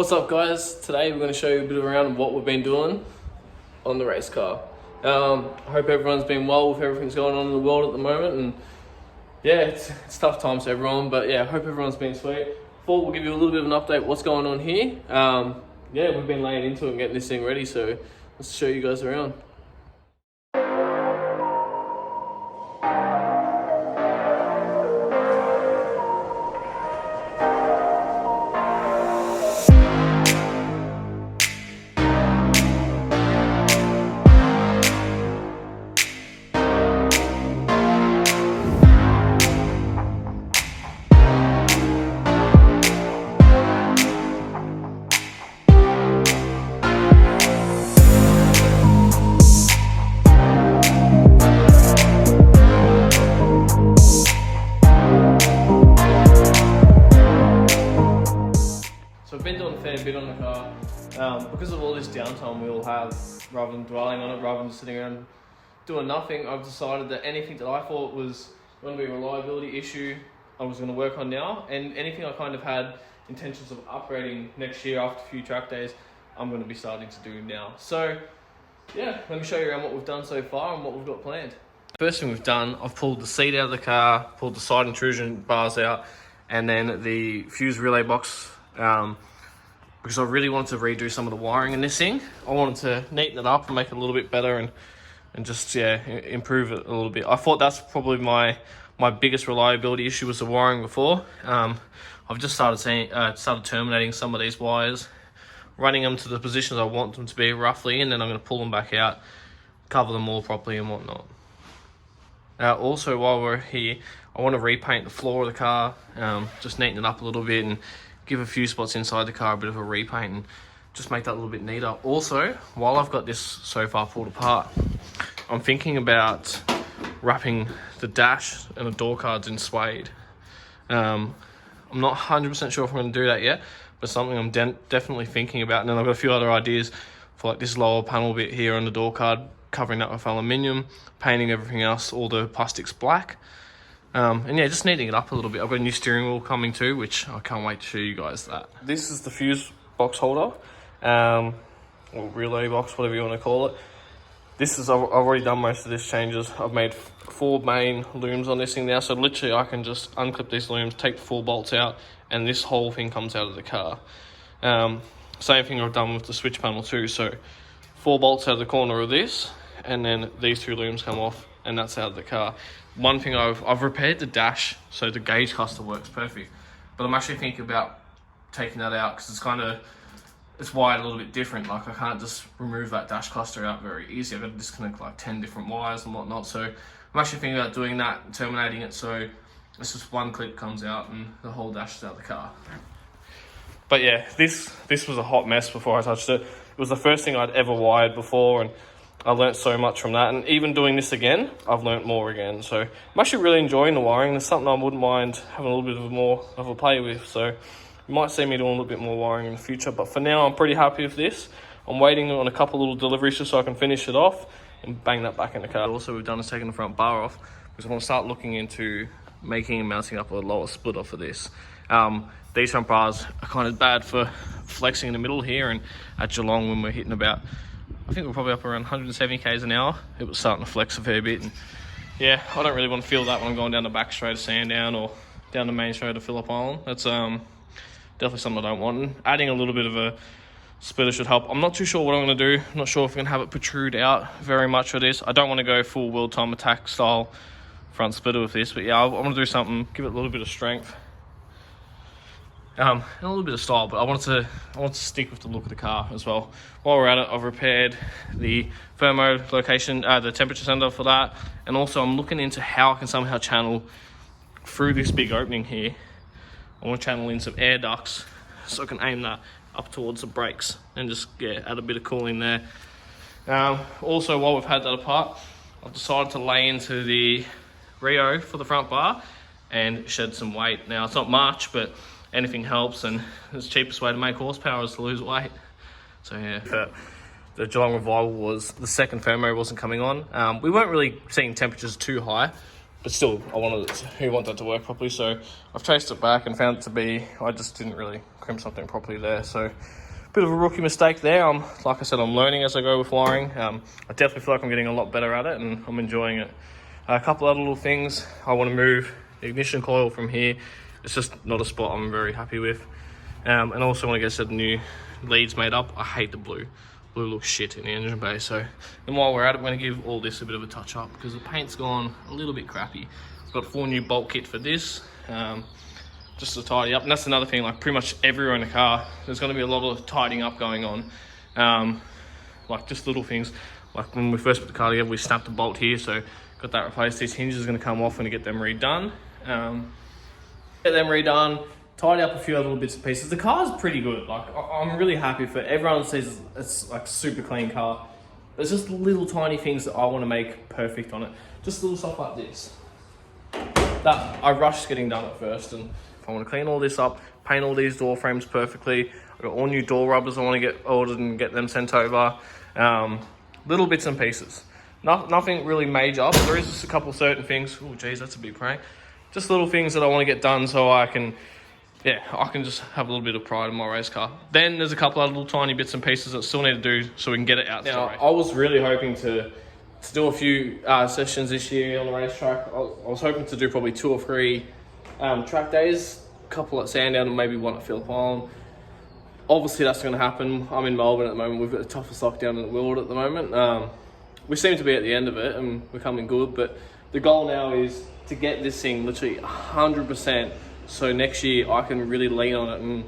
What's up guys? Today we're going to show you a bit around what we've been doing on the race car. I hope everyone's been well with everything's going on in the world at the moment, and yeah, it's tough times for everyone, but yeah, I hope everyone's been sweet. Before we'll give you a little bit of an update what's going on here. Yeah, we've been laying into it and getting this thing ready, so let's show you guys around. So I've been doing a fair bit on the car because of all this downtime we'll have, rather than dwelling on it, rather than sitting around doing nothing. I've decided that anything that I thought was going to be a reliability issue I was going to work on now, and anything I kind of had intentions of upgrading next year after a few track days, I'm going to be starting to do now. So yeah, let me show you around what we've done so far and what we've got planned. First thing we've done, I've pulled the seat out of the car, pulled the side intrusion bars out, and then the fuse relay box, because I really wanted to redo some of the wiring in this thing. I wanted to neaten it up and make it a little bit better and just, yeah, improve it a little bit. I thought that's probably my biggest reliability issue was the wiring before. I've just started terminating some of these wires, running them to the positions I want them to be roughly, and then I'm going to pull them back out, cover them all properly and whatnot. Also, while we're here, I want to repaint the floor of the car, just neaten it up a little bit and give a few spots inside the car a bit of a repaint and just make that a little bit neater. Also, while I've got this so far pulled apart, I'm thinking about wrapping the dash and the door cards in suede. I'm not 100% sure if I'm going to do that yet, but something I'm definitely thinking about. And then I've got a few other ideas for like this lower panel bit here on the door card, covering that with aluminium, painting everything else, all the plastics black. And yeah, just neatening it up a little bit. I've got a new steering wheel coming too, which I can't wait to show you guys that. This is the fuse box holder, or relay box, whatever you want to call it. I've already done most of these changes. I've made 4 main looms on this thing now, so literally I can just unclip these looms, take the 4 bolts out, and this whole thing comes out of the car. Same thing I've done with the switch panel too. So 4 bolts out of the corner of this, and then these 2 looms come off, and that's out of the car. One thing I've repaired the dash, so the gauge cluster works perfect, but I'm actually thinking about taking that out because it's wired a little bit different. Like I can't just remove that dash cluster out very easy. I've got to disconnect like 10 different wires and whatnot. So I'm actually thinking about doing that and terminating it so it's just one clip comes out and the whole dash is out of the car. But yeah, this was a hot mess before I touched it. It was the first thing I'd ever wired before, and I learnt so much from that, and even doing this again, I've learnt more again. So I'm actually really enjoying the wiring. It's something I wouldn't mind having a little bit more of a play with. So you might see me doing a little bit more wiring in the future, but for now I'm pretty happy with this. I'm waiting on a couple little deliveries just so I can finish it off and bang that back in the car. Also, we've done is taking the front bar off because I want to start looking into making and mounting up a lower splitter for this. These front bars are kind of bad for flexing in the middle here, and at Geelong when we're hitting about, I think we're probably up around 170 k's an hour, it was starting to flex a fair bit. And yeah, I don't really want to feel that when I'm going down the back straight of Sandown or down the main straight of Phillip Island. That's definitely something I don't want. And adding a little bit of a splitter should help. I'm not too sure what I'm going to do. I'm not sure if I'm going to have it protrude out very much for this. I don't want to go full World Time Attack style front splitter with this, but yeah, I want to do something, give it a little bit of strength. And a little bit of style, but I want to stick with the look of the car as well. While we're at it, I've repaired the thermo location, the temperature sender for that, and also I'm looking into how I can somehow channel through this big opening here. I want to channel in some air ducts so I can aim that up towards the brakes and just add a bit of cooling there. Also, while we've had that apart, I've decided to lay into the Rio for the front bar and shed some weight. Now it's not much, but anything helps, and the cheapest way to make horsepower is to lose weight. So yeah, the Geelong Revival was the second thermo wasn't coming on. We weren't really seeing temperatures too high, but still, I want that to work properly. So I've traced it back and found it to be, I just didn't really crimp something properly there. So bit of a rookie mistake there. Like I said, I'm learning as I go with wiring. I definitely feel like I'm getting a lot better at it, and I'm enjoying it. A couple other little things. I want to move the ignition coil from here. It's just not a spot I'm very happy with. And also want to get a set of new leads made up. I hate the blue. Blue looks shit in the engine bay. So, and while we're at it, we're going to give all this a bit of a touch up because the paint's gone a little bit crappy. I've got 4 new bolt kit for this, just to tidy up. And that's another thing, like pretty much everywhere in the car, there's going to be a lot of tidying up going on. Like just little things. Like when we first put the car together, we snapped a bolt here, so got that replaced. These hinges are going to come off and get them redone. Get them redone, tidy up a few other little bits and pieces. The car's pretty good. Like I'm really happy for it. Everyone says it's like super clean car. There's just little tiny things that I want to make perfect on it. Just little stuff like this that I rushed getting done at first. And if I want to clean all this up, paint all these door frames perfectly. I've got all new door rubbers I want to get ordered and get them sent over. Little bits and pieces. Nothing really major, but there is just a couple certain things. Oh geez, that's a big prank. Just little things that I want to get done so I can just have a little bit of pride in my race car. Then there's a couple of little tiny bits and pieces that still need to do so we can get it out. Now, I was really hoping to do a few sessions this year on the racetrack. I was hoping to do probably 2 or 3 track days, a couple at Sandown and maybe one at Phillip Island. Obviously that's going to happen. I'm in Melbourne at the moment. We've got the toughest lockdown in the world at the moment. We seem to be at the end of it and we're coming good, but the goal now is to get this thing literally 100%, so next year I can really lean on it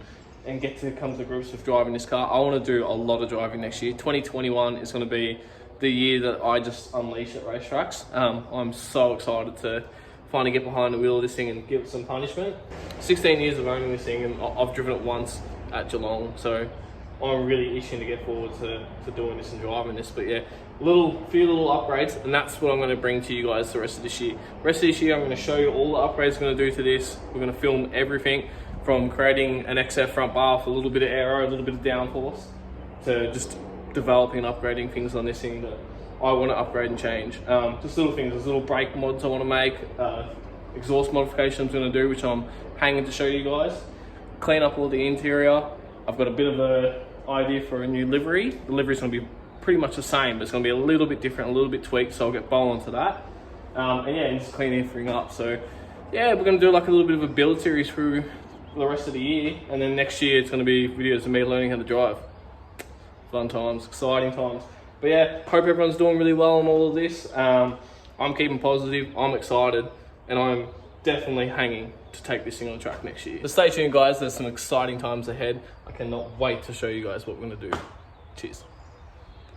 and get to come to grips with driving this car. I want to do a lot of driving next year. 2021 is going to be the year that I just unleash at racetracks. I'm so excited to finally get behind the wheel of this thing and give it some punishment. 16 years of owning this thing, and I've driven it once at Geelong, so I'm really itching to get forward to doing this and driving this. But yeah, few little upgrades, and that's what I'm going to bring to you guys the rest of this year. Rest of this year, I'm going to show you all the upgrades I'm going to do to this. We're going to film everything from creating an XF front bar with a little bit of aero, a little bit of downforce, to just developing and upgrading things on this thing that I want to upgrade and change. Just little things, there's little brake mods I want to make, exhaust modifications I'm going to do, which I'm hanging to show you guys. Clean up all the interior. I've got a bit of an idea for a new livery. The livery's going to be pretty much the same, but it's going to be a little bit different, a little bit tweaked, so I'll get bowl onto that. And yeah, and just clean everything up. So yeah, we're going to do like a little bit of a build series through the rest of the year, and then next year it's going to be videos of me learning how to drive. Fun times, exciting times. But yeah, hope everyone's doing really well on all of this. I'm keeping positive, I'm excited, and I'm definitely hanging to take this thing on the track next year. So stay tuned guys, there's some exciting times ahead. I cannot wait to show you guys what we're going to do. Cheers.